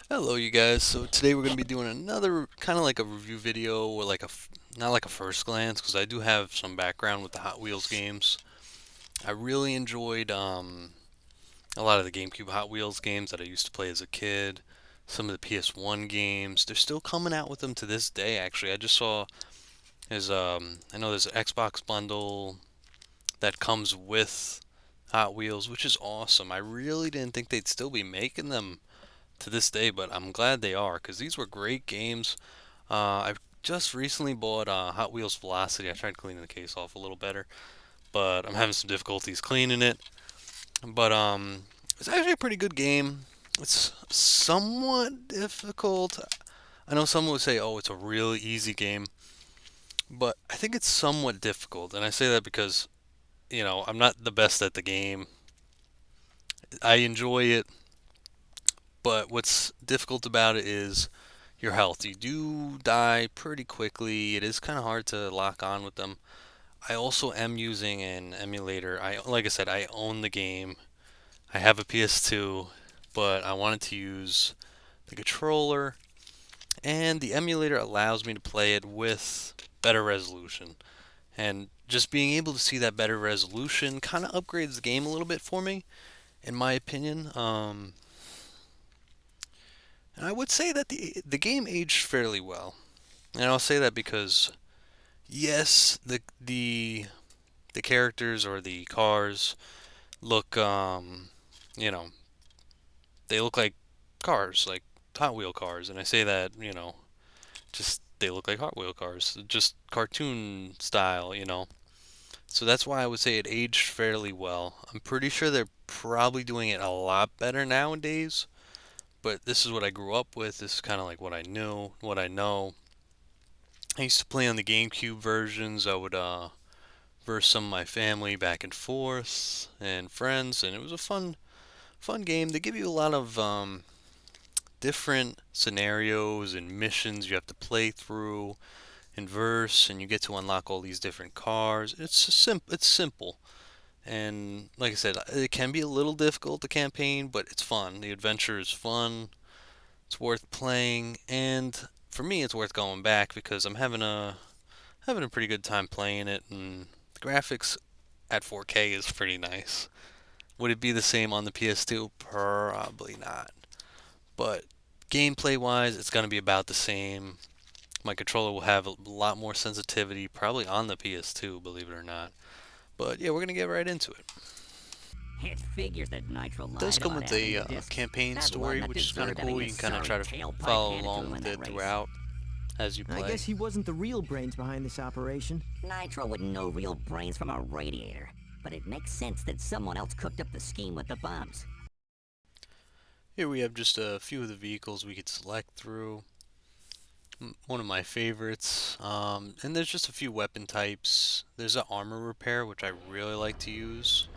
Hello, you guys. So today we're going to be doing another kind of like a review video, or like not like a first glance, because I do have some background with the Hot Wheels games. I really enjoyed a lot of the GameCube Hot Wheels games that I used to play as a kid. Some of the PS1 games. They're still coming out with them to this day. Actually, I just saw I know there's an Xbox bundle that comes with Hot Wheels, which is awesome. I really didn't think they'd still be making them to this day, but I'm glad they are because these were great games. I've just recently bought Hot Wheels Velocity. I tried cleaning the case off a little better, but I'm having some difficulties cleaning it. But it's actually a pretty good game. It's somewhat difficult. I know someone would say, "Oh, it's a really easy game," but I think it's somewhat difficult, and I say that because I'm not the best at the game. I enjoy it, but what's difficult about it is your health. You do die pretty quickly. It is kind of hard to lock on with them. I also am using an emulator. Like I said, I own the game. I have a PS2, but I wanted to use the controller, and the emulator allows me to play it with better resolution. And just being able to see that better resolution kind of upgrades the game a little bit for me, in my opinion. And I would say that the game aged fairly well. And I'll say that because yes, the characters or the cars look you know, they look like cars, like Hot Wheel cars, and I say that, just they look like Hot Wheel cars, just cartoon style. So that's why I would say it aged fairly well. I'm pretty sure they're probably doing it a lot better nowadays, but this is what I grew up with. This is kind of like what I knew, what I know. I used to play on the GameCube versions. I would verse some of my family back and forth and friends, and it was a fun game. They give you a lot of different scenarios and missions you have to play through and verse, and you get to unlock all these different cars. It's simple, and like I said, it can be a little difficult, the campaign, but it's fun. The adventure is fun. It's worth playing, and for me, it's worth going back because I'm having a pretty good time playing it, and the graphics at 4K is pretty nice. Would it be the same on the PS2? Probably not. But gameplay wise, it's going to be about the same. My controller will have a lot more sensitivity, probably on the PS2, believe it or not. But yeah, we're going to get right into it. It figures that Nitro It does lied come about with having a the discs. campaign That story, walnut which is kind of deserved cool. having You his can kind of sorry try to tailpipe follow handed to along him in with that it race. throughout as you I play. guess he wasn't the real brains behind this operation. Nitro wouldn't know real brains from a radiator, but it makes sense that someone else cooked up the scheme with the bombs. Here we have just a few of the vehicles we could select through. One of my favorites. And there's just a few weapon types. There's an armor repair, which I really like to use.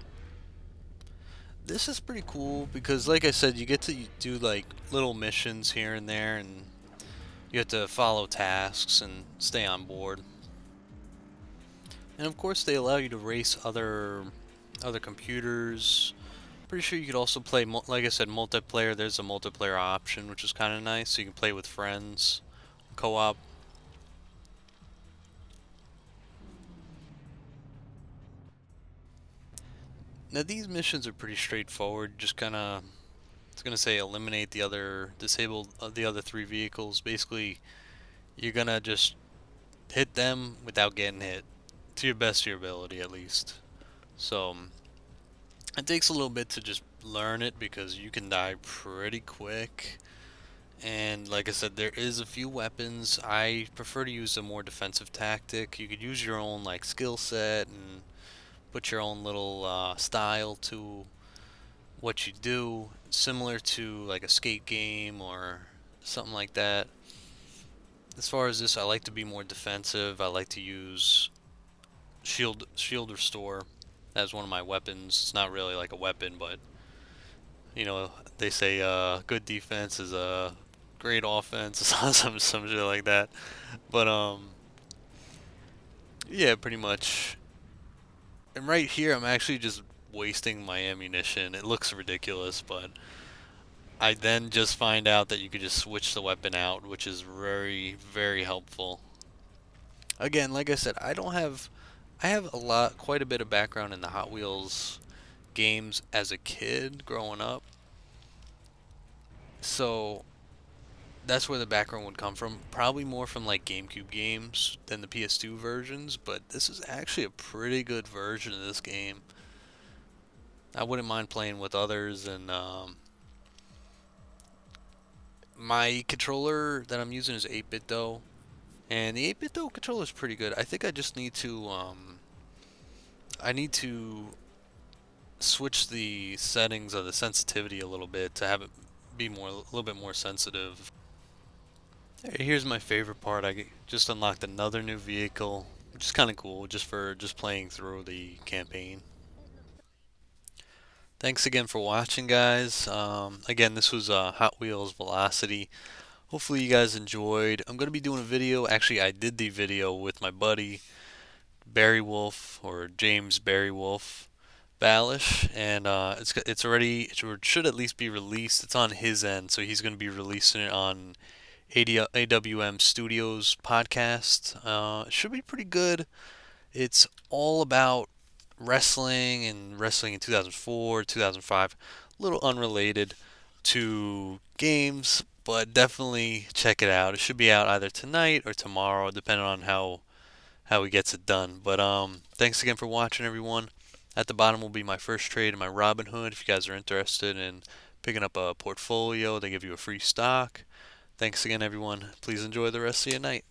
This is pretty cool because, like I said, you get to do like little missions here and there, and you have to follow tasks and stay on board. And of course, they allow you to race other computers. Pretty sure you could also play, like I said, multiplayer. There's a multiplayer option, which is kind of nice. So you can play with friends, co-op. Now these missions are pretty straightforward. Just kind of, it's gonna say eliminate the other three vehicles. Basically, you're gonna just hit them without getting hit, to your best of your ability at least. So it takes a little bit to just learn it because you can die pretty quick. And like I said, there is a few weapons. I prefer to use a more defensive tactic. You could use your own like skill set and put your own little style to what you do, similar to like a skate game or something like that. As far as this, I like to be more defensive. I like to use shield restore as one of my weapons. It's not really like a weapon, but they say good defense is a great offense, some shit like that. But yeah, pretty much. And right here, I'm actually just wasting my ammunition. It looks ridiculous, but I then just find out that you could just switch the weapon out, which is very, very helpful. Again, like I said, I have quite a bit of background in the Hot Wheels games as a kid growing up. So that's where the background would come from. Probably more from like GameCube games than the PS2 versions, but this is actually a pretty good version of this game. I wouldn't mind playing with others, and my controller that I'm using is 8-bit though, and the 8-bit though controller is pretty good. I think I just need to I need to switch the settings of the sensitivity a little bit to have it be a little bit more sensitive. Here's my favorite part. I just unlocked another new vehicle, which is kind of cool, just for just playing through the campaign. Thanks again for watching, guys. Again, this was Hot Wheels Velocity. Hopefully you guys enjoyed. I'm going to be doing a video. Actually, I did the video with my buddy Barry Wolf, or James Barry Wolf Balish, and it's already, it should at least be released. It's on his end, so he's going to be releasing it on AWM Studios podcast. It should be pretty good. It's all about wrestling in 2004, 2005. A little unrelated to games, but definitely check it out. It should be out either tonight or tomorrow, depending on how he gets it done. But thanks again for watching, everyone. At the bottom will be my Firstrade and my Robinhood. If you guys are interested in picking up a portfolio, they give you a free stock. Thanks again, everyone. Please enjoy the rest of your night.